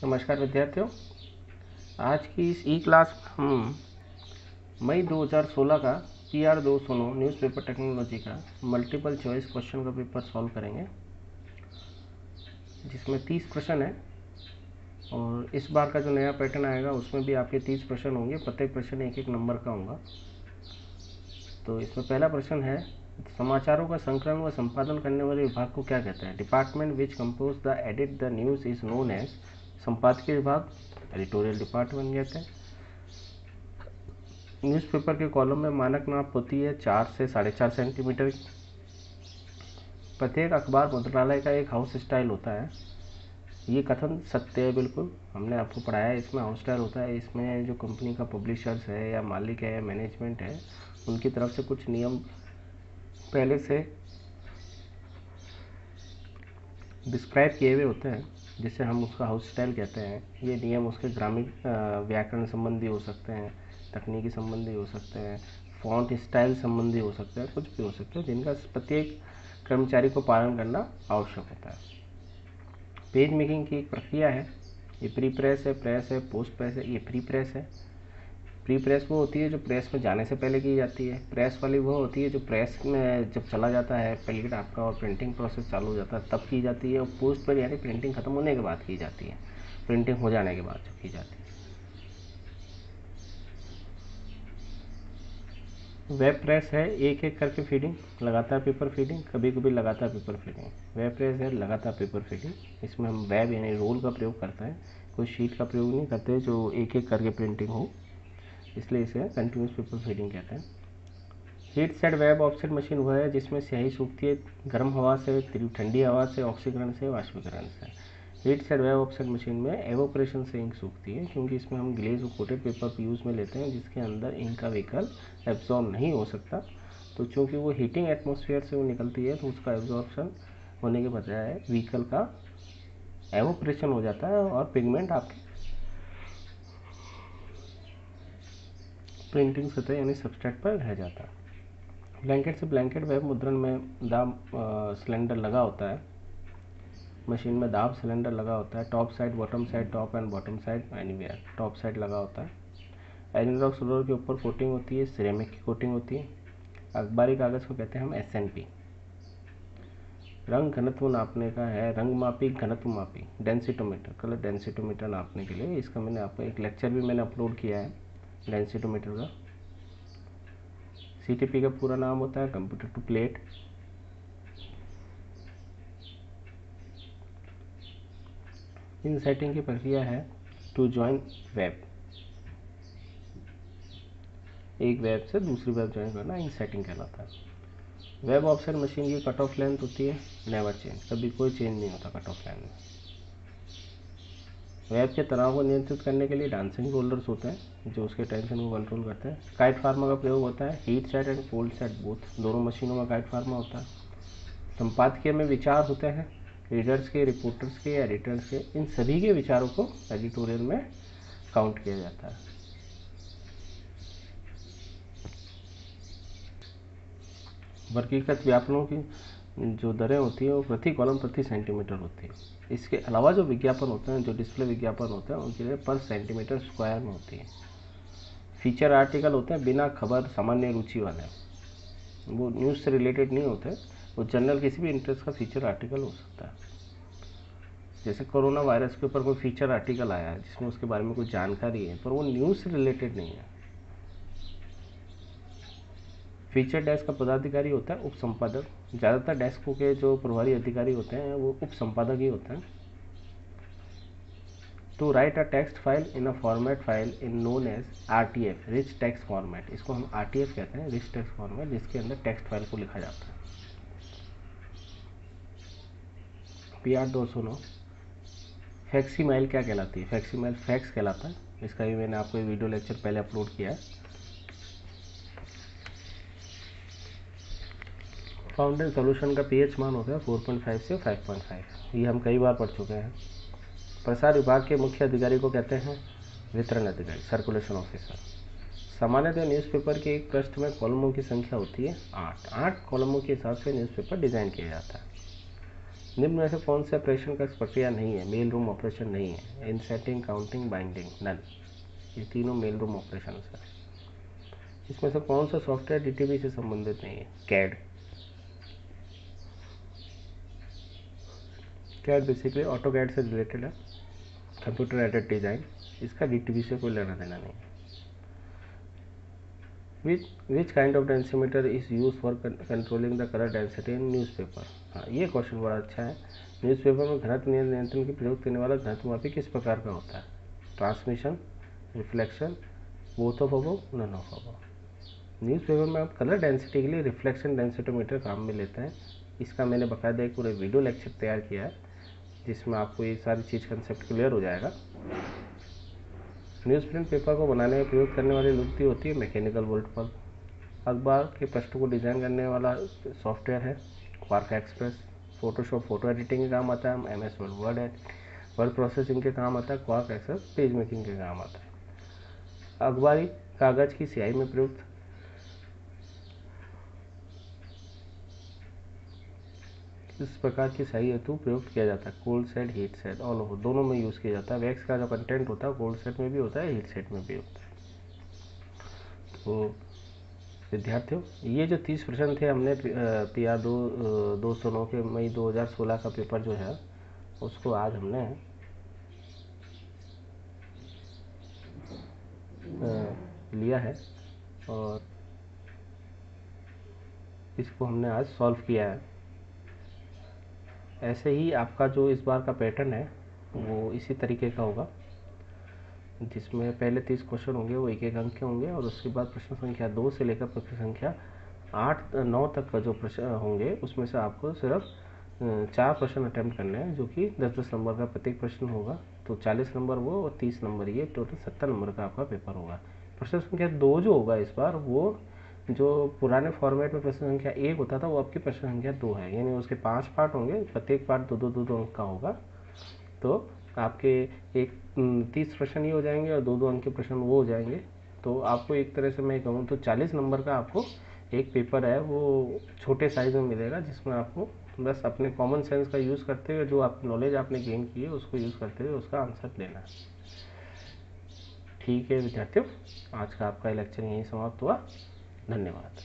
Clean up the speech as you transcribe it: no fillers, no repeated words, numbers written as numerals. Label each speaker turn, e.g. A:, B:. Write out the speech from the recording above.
A: नमस्कार विद्यार्थियों। आज की इस ई क्लास में हम मई 2016 का PR 209 न्यूज़पेपर टेक्नोलॉजी का मल्टीपल चॉइस क्वेश्चन का पेपर सॉल्व करेंगे, जिसमें 30 प्रश्न है। और इस बार का जो नया पैटर्न आएगा उसमें भी आपके 30 प्रश्न होंगे। प्रत्येक प्रश्न एक एक नंबर का होगा। तो इसमें पहला प्रश्न है, समाचारों का संकलन व संपादन करने वाले विभाग को क्या कहते हैं? Department which compose the edit the news is known as. संपादकीय विभाग एडिटोरियल डिपार्टमेंट कहते हैं। न्यूज़पेपर के कॉलम में मानक नाप होती है 4 से 4.5 सेंटीमीटर की। प्रत्येक अखबार मुद्रणालय का एक हाउस स्टाइल होता है। ये कथन सत्य है, बिल्कुल हमने आपको पढ़ाया है। इसमें हाउस स्टाइल होता है, इसमें जो कंपनी का पब्लिशर्स है या मालिक है या मैनेजमेंट है, उनकी तरफ से कुछ नियम पहले से डिस्क्राइब किए हुए होते हैं, जिससे हम उसका हाउस स्टाइल कहते हैं। ये नियम उसके ग्रामीण व्याकरण संबंधी हो सकते हैं, तकनीकी संबंधी हो सकते हैं, फॉन्ट स्टाइल संबंधी हो सकते हैं, कुछ भी हो सकते हैं, जिनका प्रत्येक कर्मचारी को पालन करना आवश्यक होता है। पेज मेकिंग की एक प्रक्रिया है। ये प्री प्रेस है, प्रेस है, पोस्ट प्रेस है। ये प्री प्रेस है। प्री प्रेस वो होती है जो प्रेस में जाने से पहले की जाती है। प्रेस वाली वो होती है जो प्रेस में जब चला जाता है प्लेट आपका और प्रिंटिंग प्रोसेस चालू हो जाता है तब की जाती है। और पोस्ट पर यानी प्रिंटिंग ख़त्म होने के बाद की जाती है, प्रिंटिंग हो जाने के बाद जो की जाती है। वेब प्रेस है, एक एक करके फीडिंग, लगातार पेपर फीडिंग, कभी कभी लगातार पेपर फीडिंग। वेब प्रेस है लगातार पेपर फीडिंग। इसमें हम वेब यानी रोल का प्रयोग करते हैं, कोई शीट का प्रयोग नहीं करते जो एक एक करके प्रिंटिंग हो, इसलिए इसे कंटिन्यूस पेपर फीडिंग कहते हैं। Heat set web offset machine वह है जिसमें स्याही सूखती है गर्म हवा से, ठंडी हवा से, ऑक्सीकरण से, वाष्पीकरण से। Heat set web offset machine में एवोपरेशन से इंक सूखती है, क्योंकि इसमें हम ग्लेज और कोटेड पेपर यूज़ में लेते हैं जिसके अंदर इंक का विकल्प एब्जॉर्ब नहीं हो सकता। तो चूँकि वो हीटिंग एटमॉस्फेयर से वो निकलती है तो उसका एब्जॉर्प्शन होने के बजाय व्हीकल का एवोपरेशन हो जाता है और पिगमेंट आपके प्रिंटिंग सतह यानी सबस्ट्रेट पर रह जाता है। ब्लैंकेट से ब्लैंकेट वेब मुद्रण में दाब सिलेंडर लगा होता है। मशीन में दाब सिलेंडर लगा होता है। Top side, bottom side, top and bottom side, anywhere top side लगा होता है। एनिलॉग सोलर के ऊपर कोटिंग होती है, सिरेमिक की कोटिंग होती है। अखबारी कागज़ को कहते हैं हम SNP। रंग घनत्व नापने का है, रंग मापी, घनत्व मापी, डेंसिटोमीटर, कलर डेंसिटोमीटर नापने के लिए। इसका मैंने आपको एक लेक्चर भी मैंने अपलोड किया है डेंसिटोमीटर का। CTP का पूरा नाम होता है computer to plate. Insetting की प्रक्रिया है टू ज्वाइन वेब, एक वेब से दूसरी वेब ज्वाइन करना इन सेटिंग कहलाता है। वेब ऑफसेट मशीन की कट ऑफ लेंथ होती है नेवर चेंज, कभी कोई चेंज नहीं होता कट ऑफ लेंथ में। वेब के तनाव को नियंत्रित करने के लिए डांसिंग रोलर्स होते हैं जो उसके टेंशन को कंट्रोल करते हैं। काइट फार्मा का प्रयोग होता है, heat set and cold set both, दोनों मशीनों में काइट फार्मा होता है। संपादकीय में विचार होते हैं रीडर्स के, रिपोर्टर्स के, एडिटर्स के, इन सभी के विचारों को एडिटोरियल में काउंट किया जाता है। वर्गीकृत विज्ञापनों की जो दरें होती हैं वो प्रति कॉलम प्रति सेंटीमीटर होती है। इसके अलावा जो विज्ञापन होते हैं, जो डिस्प्ले विज्ञापन होते हैं, उनके लिए पर सेंटीमीटर स्क्वायर में होती है। फीचर आर्टिकल होते हैं बिना खबर, सामान्य रुचि वाले, वो न्यूज़ से रिलेटेड नहीं होते, वो जनरल किसी भी इंटरेस्ट का फीचर आर्टिकल हो सकता है। जैसे कोरोना वायरस के ऊपर कोई फीचर आर्टिकल आया है जिसमें उसके बारे में कोई जानकारी है, पर वो न्यूज़ से रिलेटेड नहीं है। फीचर डेस्क का पदाधिकारी होता है उप संपादक। ज़्यादातर डेस्कों के जो प्रभारी अधिकारी होते हैं वो उप संपादक ही होते हैं। To write a text file in a format file in known as RTF, rich text format, इसको हम RTF कहते हैं, रिच टेक्स्ट फॉर्मेट, जिसके अंदर टेक्स्ट फाइल को लिखा जाता है। PR 209 फैक्सीमाइल क्या कहलाती है? फैक्सीमाइल फैक्स कहलाता है। इसका भी मैंने आपको एक वीडियो लेक्चर पहले अपलोड किया है। फाउंटेन सॉल्यूशन का pH मान होता है 4.5 से 5.5, ये हम कई बार पढ़ चुके हैं। प्रसार विभाग के मुख्य अधिकारी को कहते हैं वितरण अधिकारी, सर्कुलेशन ऑफिसर। सामान्यतः न्यूज़पेपर के एक पृष्ठ में कॉलमों की संख्या होती है 8 कॉलमों के हिसाब से न्यूज़पेपर डिज़ाइन किया जाता है। निम्न में से कौन से ऑपरेशन का प्रक्रिया नहीं है? मेल रूम ऑपरेशन नहीं है। Inserting, counting, binding, none. ये तीनों मेल रूम ऑपरेशन है। इसमें से कौन सा सॉफ्टवेयर डीटीबी से संबंधित नहीं है? CAD. CAD basically auto CAD से रिलेटेड है, कंप्यूटर एडेड डिजाइन। इसका डीटीबी से कोई लेना देना नहीं है। Which kind of densimeter is use for controlling the colour density in newspaper? हाँ, ये क्वेश्चन बड़ा अच्छा है। न्यूज़पेपर में घनत्व नियंत्रण के प्रयोग करने वाला घनत्व मापी किस प्रकार का होता है? Transmission, reflection, both of above, none of above. Newspaper में आप कलर डेंसिटी के लिए रिफ्लेक्शन डेंसिटोमीटर काम में लेते हैं। इसका मैंने बाकायदा एक पूरे वीडियो लेक्चर तैयार किया है जिसमें आपको ये सारी चीज़ कंसेप्ट क्लियर हो जाएगा। न्यूज़ प्रिंट पेपर को बनाने में प्रयोग करने वाली लुगदी होती है मैकेनिकल वोल्ट बल्ब। अखबार के पृष्ठ को डिज़ाइन करने वाला सॉफ्टवेयर है quark express. Photoshop photo editing के काम आता है। MS वर्ड वर्ड प्रोसेसिंग के काम आता है। क्वार्क एक्सप्रेस पेज मेकिंग के काम आता है। अखबारी कागज़ की स्याही में प्रयुक्त इस प्रकार की स्याही हेतु प्रयोग किया जाता है? Cold set, heat set, all over, दोनों में यूज़ किया जाता है। वैक्स का जो कंटेंट होता है कोल्ड सेट में भी होता है, हीट सेट में भी होता है। तो विद्यार्थियों, ये जो 30 प्रश्न थे हमने PR 209 के मई 2016 का पेपर जो है उसको आज हमने लिया है और इसको हमने आज सॉल्व किया है। ऐसे ही आपका जो इस बार का पैटर्न है वो इसी तरीके का होगा, जिसमें पहले 30 क्वेश्चन होंगे वो 1-1 अंक के होंगे और उसके बाद प्रश्न संख्या 2 से लेकर प्रश्न संख्या 8-9 तक का जो प्रश्न होंगे उसमें से आपको सिर्फ 4 प्रश्न अटैम्प्ट करने हैं, जो कि 10-10 नंबर का प्रत्येक प्रश्न होगा। तो 40 नंबर वो और 30 नंबर ये, टोटल 70 नंबर का आपका पेपर होगा। प्रश्न संख्या 2 जो होगा इस बार, वो जो पुराने फॉर्मेट में प्रश्न संख्या 1 होता था वो आपकी प्रश्न संख्या 2 है, यानी उसके 5 पार्ट होंगे, प्रत्येक पार्ट 2-2 अंक का होगा। तो आपके एक 30 प्रश्न ये हो जाएंगे और 2-2 अंक के प्रश्न वो हो जाएंगे। तो आपको एक तरह से मैं कहूँ तो 40 नंबर का आपको एक पेपर है वो छोटे साइज में मिलेगा, जिसमें आपको बस अपने कॉमन सेंस का यूज़ करते हुए जो आप नॉलेज आपने गेन की है उसको यूज़ करते हुए उसका आंसर देना है। ठीक है विद्यार्थियों, आज का आपका लेक्चर यहीं समाप्त हुआ। धन्यवाद।